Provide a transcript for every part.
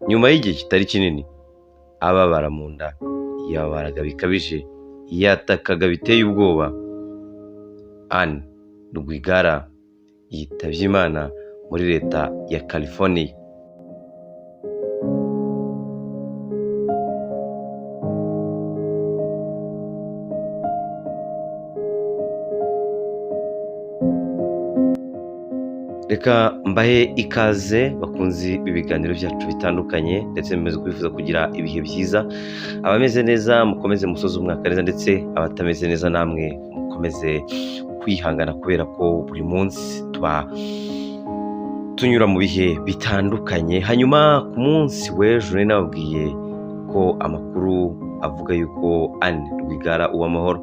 nyuma y'igihe kitari kinini ababara mu nda, yababaraga bikabije, yatakaga biteye ubwoba. Anne Rwigara yitabye Imana muri leta ya California. Reka mbahe ikaze bakunzi b'ibiganiro byacu bitandukanye, ndetse mumeze kwifuza kugira ibihe byiza. Abameze neza mukomeze musoze umwaka neza, ndetse abatameze neza namwe mukomeze kwihangana, kubera ko buri munsi tuba tunyura mu bihe bitandukanye. Hanyuma ku munsi w'ejo nari nababwiye ko amakuru avuga yuko Anne Rwigara Uwamahoro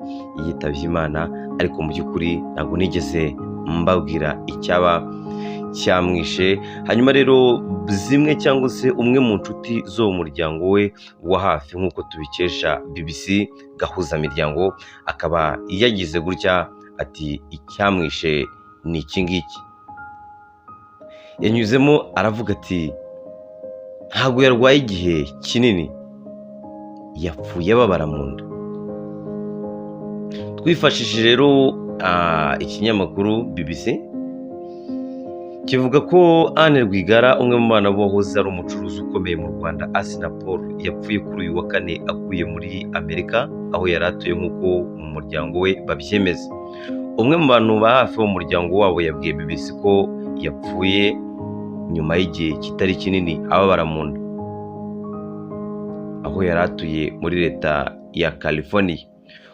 yitabye Imana, ariko mu by'ukuri ntabwo nigeze mbabwira icyaba cyamwishe. Hanyuma rero zimwe cyangwa se umwe mu nshuti zo mu muryango we wa hafi, nk'uko tubikesha BBC Gahuzamiryango, akaba yagize gutya ati icyamwishe ni iki ngiki. Yanyuzemo aravuga ati ntabwo yarwaye igihe kinini, yapfuye ababara mu nda. Twifashishije rero ikinyamakuru BBC kivuga ko Anne Rwigara, umwe mu bana b'uwahoze ari umucuruzi ukomeye mu Rwanda, Assinapol Paul, yapfuye kuri uyu wa kane aguye muri Amerika, aho yari atuye nk'uko mu muryango we babyemeza. Umwe mu bantu ba hafi b'umuryango wabo yabwiye BBC ko yapfuye nyuma y'igihe kitari kinini ababara mu nda, aho yari atuye muri leta ya California.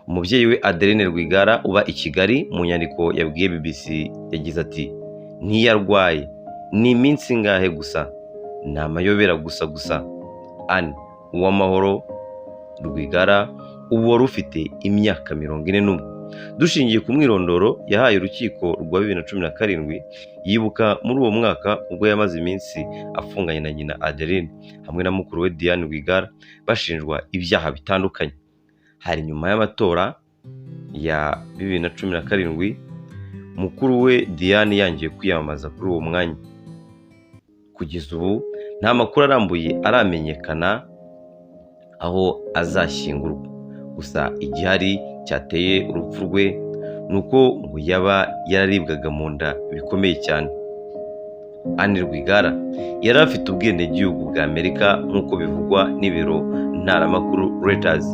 Umubyeyi we Adeline Rwigara uba i Kigali, mu nyandiko yabwiye BBC yagize ati ntiyarwaye, ni iminsi ngahe gusa, ni amayobera gusa. Anne Uwamahoro Rwigara ubu wari ufite imyaka 41. Dushingiye ku mwirondoro yahaye urukiko rwa 2017, yibuka muri uwo mwaka ubwo yamaze iminsi afunganye na nyina Adeline hamwe na mukuru we Diane Rwigara bashinjwa ibyaha bitandukanye. Hari nyuma y'amatora ya 2017 mukuru we Diane yangiye kwiyamamaza kuri uwo mwanya. Kugeza ubu nta makuru arambuye aramenyekana aho azashyingurwa, gusa igihari cyateye urupfu rwe nuko ngo yaba yararibwaga mu nda bikomeye cyane. Anne Rwigara yari afite ubwenegihugu bwa Amerika nk'uko bivugwa n'ibiro ntaramakuru Reuters.